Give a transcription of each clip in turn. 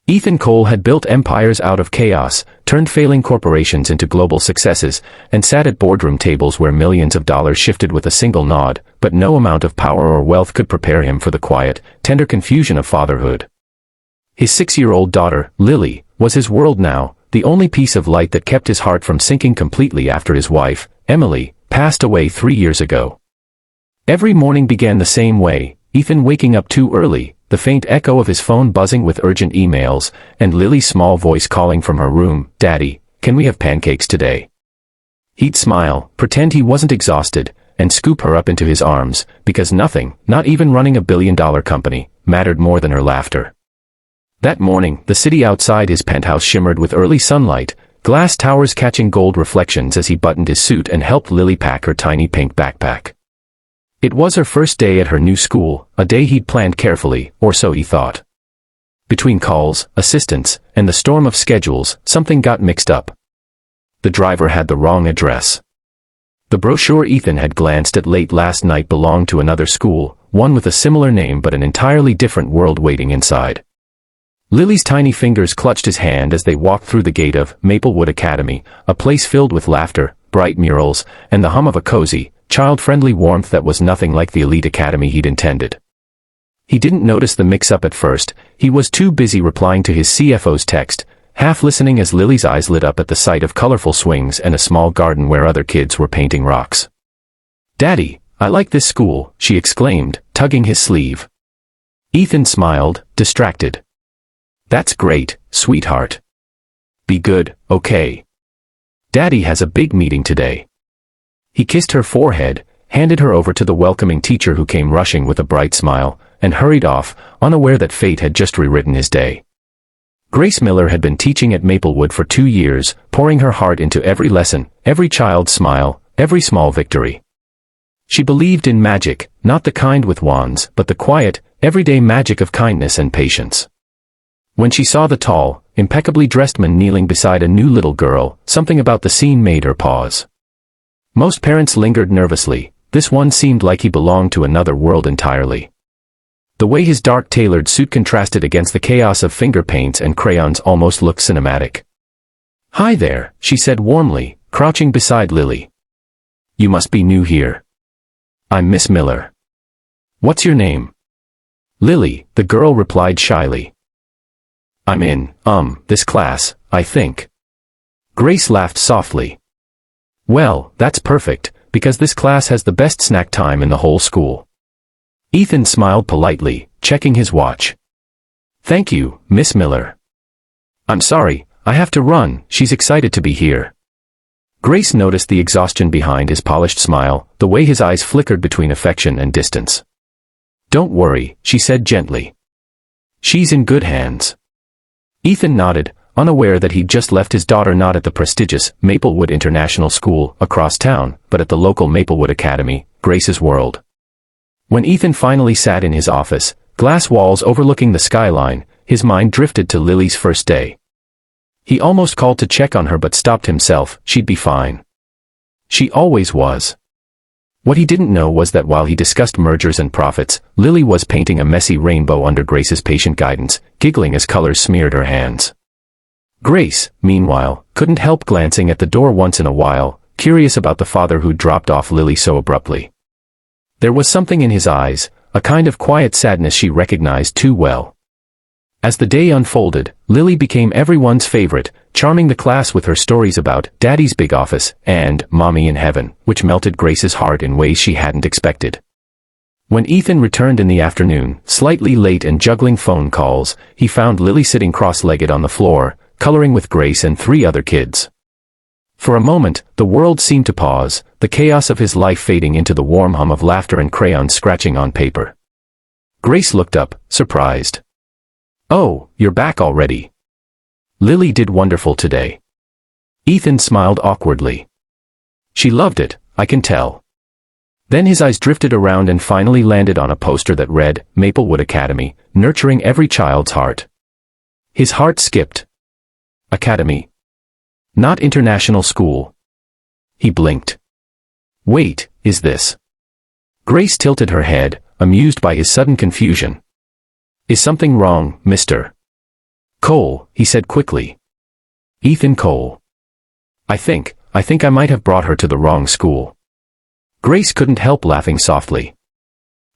Ethan Cole had built empires out of chaos, turned failing corporations into global successes, and sat at boardroom tables where millions of dollars shifted with a single nod, but no amount of power or wealth could prepare him for the quiet, tender confusion of fatherhood. His 6-year-old daughter, Lily, was his world now, the only piece of light that kept his heart from sinking completely after his wife, Emily, passed away 3 years ago. Every morning began the same way, Ethan waking up too early, the faint echo of his phone buzzing with urgent emails, and Lily's small voice calling from her room, "Daddy, can we have pancakes today?" He'd smile, pretend he wasn't exhausted, and scoop her up into his arms, because nothing, not even running a billion-dollar company, mattered more than her laughter. That morning, the city outside his penthouse shimmered with early sunlight, glass towers catching gold reflections as he buttoned his suit and helped Lily pack her tiny pink backpack. It was her first day at her new school, a day he'd planned carefully, or so he thought. Between calls, assistants, and the storm of schedules, something got mixed up. The driver had the wrong address. The brochure Ethan had glanced at late last night belonged to another school, one with a similar name but an entirely different world waiting inside. Lily's tiny fingers clutched his hand as they walked through the gate of Maplewood Academy, a place filled with laughter, bright murals, and the hum of a cozy, child-friendly warmth that was nothing like the elite academy he'd intended. He didn't notice the mix-up at first, he was too busy replying to his CFO's text, half listening as Lily's eyes lit up at the sight of colorful swings and a small garden where other kids were painting rocks. "Daddy, I like this school," she exclaimed, tugging his sleeve. Ethan smiled, distracted. "That's great, sweetheart. Be good, okay? Daddy has a big meeting today." He kissed her forehead, handed her over to the welcoming teacher who came rushing with a bright smile, and hurried off, unaware that fate had just rewritten his day. Grace Miller had been teaching at Maplewood for 2 years, pouring her heart into every lesson, every child's smile, every small victory. She believed in magic, not the kind with wands, but the quiet, everyday magic of kindness and patience. When she saw the tall, impeccably dressed man kneeling beside a new little girl, something about the scene made her pause. Most parents lingered nervously, this one seemed like he belonged to another world entirely. The way his dark tailored suit contrasted against the chaos of finger paints and crayons almost looked cinematic. "Hi there," she said warmly, crouching beside Lily. "You must be new here. I'm Miss Miller." "What's your name?" "Lily," the girl replied shyly. "I'm in, this class, I think." Grace laughed softly. "Well, that's perfect, because this class has the best snack time in the whole school." Ethan smiled politely, checking his watch. "Thank you, Miss Miller." "I'm sorry, I have to run, she's excited to be here." Grace noticed the exhaustion behind his polished smile, the way his eyes flickered between affection and distance. "Don't worry," she said gently. "She's in good hands." Ethan nodded, unaware that he'd just left his daughter not at the prestigious Maplewood International School across town, but at the local Maplewood Academy, Grace's world. When Ethan finally sat in his office, glass walls overlooking the skyline, his mind drifted to Lily's first day. He almost called to check on her but stopped himself, she'd be fine. She always was. What he didn't know was that while he discussed mergers and profits, Lily was painting a messy rainbow under Grace's patient guidance, giggling as colors smeared her hands. Grace, meanwhile, couldn't help glancing at the door once in a while, curious about the father who'd dropped off Lily so abruptly. There was something in his eyes, a kind of quiet sadness she recognized too well. As the day unfolded, Lily became everyone's favorite, charming the class with her stories about Daddy's big office and Mommy in heaven, which melted Grace's heart in ways she hadn't expected. When Ethan returned in the afternoon, slightly late and juggling phone calls, he found Lily sitting cross-legged on the floor, coloring with Grace and 3 other kids. For a moment, the world seemed to pause, the chaos of his life fading into the warm hum of laughter and crayons scratching on paper. Grace looked up, surprised. "Oh, you're back already. Lily did wonderful today." Ethan smiled awkwardly. "She loved it, I can tell." Then his eyes drifted around and finally landed on a poster that read, Maplewood Academy, nurturing every child's heart. His heart skipped. Academy. Not international school. He blinked. "Wait, is this?" Grace tilted her head, amused by his sudden confusion. "Is something wrong, mister?" Cole, he said quickly. Ethan Cole. I think I might have brought her to the wrong school. Grace couldn't help laughing softly.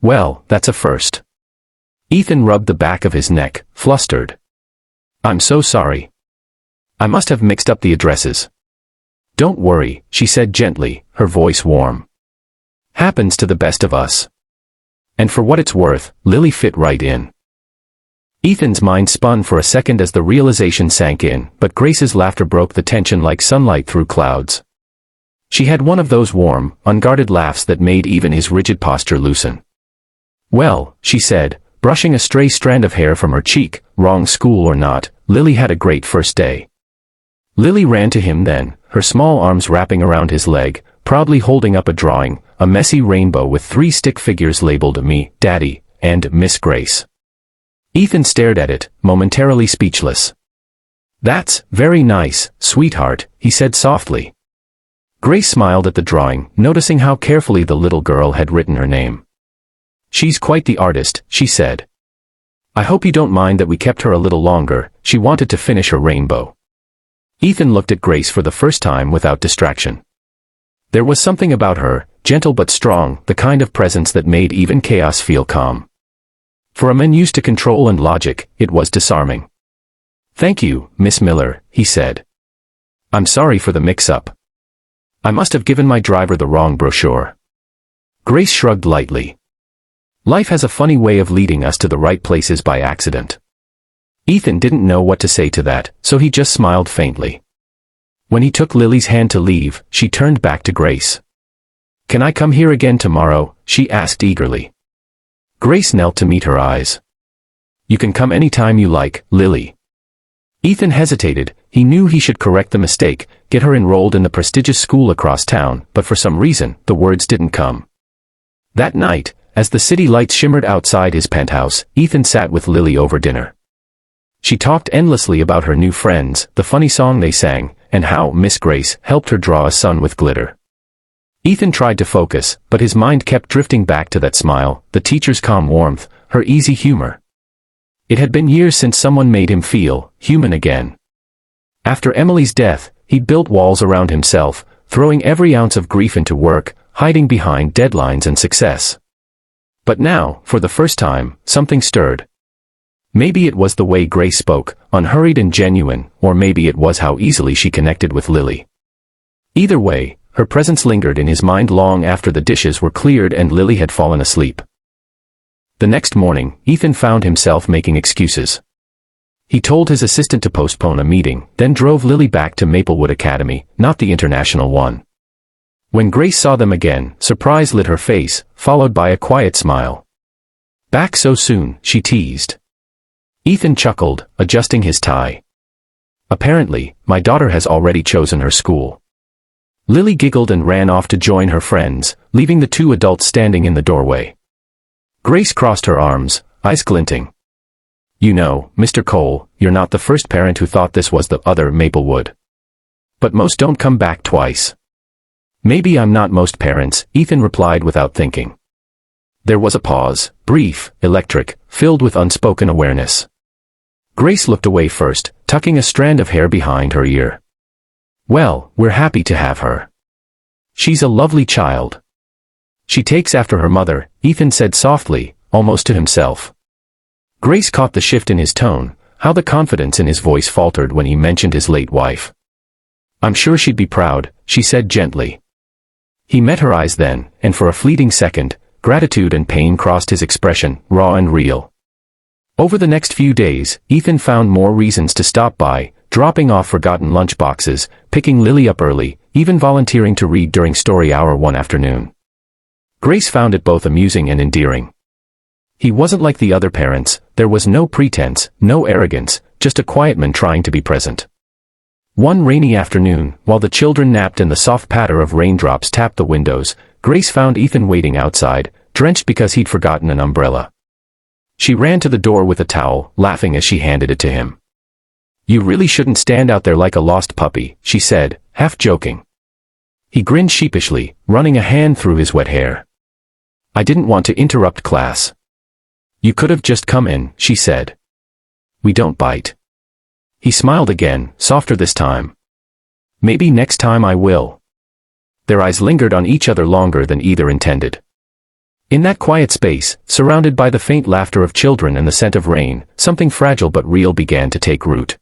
Well, that's a first. Ethan rubbed the back of his neck, flustered. I'm so sorry. I must have mixed up the addresses. Don't worry, she said gently, her voice warm. Happens to the best of us. And for what it's worth, Lily fit right in. Ethan's mind spun for a second as the realization sank in, but Grace's laughter broke the tension like sunlight through clouds. She had one of those warm, unguarded laughs that made even his rigid posture loosen. Well, she said, brushing a stray strand of hair from her cheek, wrong school or not, Lily had a great first day. Lily ran to him then, her small arms wrapping around his leg, proudly holding up a drawing, a messy rainbow with 3 stick figures labeled Me, Daddy, and Miss Grace. Ethan stared at it, momentarily speechless. That's very nice, sweetheart, he said softly. Grace smiled at the drawing, noticing how carefully the little girl had written her name. She's quite the artist, she said. I hope you don't mind that we kept her a little longer, she wanted to finish her rainbow. Ethan looked at Grace for the first time without distraction. There was something about her, gentle but strong, the kind of presence that made even chaos feel calm. For a man used to control and logic, it was disarming. Thank you, Miss Miller, he said. I'm sorry for the mix-up. I must have given my driver the wrong brochure. Grace shrugged lightly. Life has a funny way of leading us to the right places by accident. Ethan didn't know what to say to that, so he just smiled faintly. When he took Lily's hand to leave, she turned back to Grace. Can I come here again tomorrow? She asked eagerly. Grace knelt to meet her eyes. You can come anytime you like, Lily. Ethan hesitated. He knew he should correct the mistake, get her enrolled in the prestigious school across town, but for some reason, the words didn't come. That night, as the city lights shimmered outside his penthouse, Ethan sat with Lily over dinner. She talked endlessly about her new friends, the funny song they sang, and how Miss Grace helped her draw a sun with glitter. Ethan tried to focus, but his mind kept drifting back to that smile, the teacher's calm warmth, her easy humor. It had been years since someone made him feel human again. After Emily's death, he'd built walls around himself, throwing every ounce of grief into work, hiding behind deadlines and success. But now, for the first time, something stirred. Maybe it was the way Grace spoke, unhurried and genuine, or maybe it was how easily she connected with Lily. Either way, her presence lingered in his mind long after the dishes were cleared and Lily had fallen asleep. The next morning, Ethan found himself making excuses. He told his assistant to postpone a meeting, then drove Lily back to Maplewood Academy, not the international one. When Grace saw them again, surprise lit her face, followed by a quiet smile. Back so soon, she teased. Ethan chuckled, adjusting his tie. Apparently, my daughter has already chosen her school. Lily giggled and ran off to join her friends, leaving the 2 adults standing in the doorway. Grace crossed her arms, eyes glinting. You know, Mr. Cole, you're not the first parent who thought this was the other Maplewood. But most don't come back twice. Maybe I'm not most parents, Ethan replied without thinking. There was a pause, brief, electric, filled with unspoken awareness. Grace looked away first, tucking a strand of hair behind her ear. Well, we're happy to have her. She's a lovely child. She takes after her mother, Ethan said softly, almost to himself. Grace caught the shift in his tone, how the confidence in his voice faltered when he mentioned his late wife. I'm sure she'd be proud, she said gently. He met her eyes then, and for a fleeting second, gratitude and pain crossed his expression, raw and real. Over the next few days, Ethan found more reasons to stop by, dropping off forgotten lunchboxes, picking Lily up early, even volunteering to read during story hour one afternoon. Grace found it both amusing and endearing. He wasn't like the other parents, there was no pretense, no arrogance, just a quiet man trying to be present. One rainy afternoon, while the children napped and the soft patter of raindrops tapped the windows, Grace found Ethan waiting outside, drenched because he'd forgotten an umbrella. She ran to the door with a towel, laughing as she handed it to him. You really shouldn't stand out there like a lost puppy, she said, half joking. He grinned sheepishly, running a hand through his wet hair. I didn't want to interrupt class. You could have just come in, she said. We don't bite. He smiled again, softer this time. Maybe next time I will. Their eyes lingered on each other longer than either intended. In that quiet space, surrounded by the faint laughter of children and the scent of rain, something fragile but real began to take root.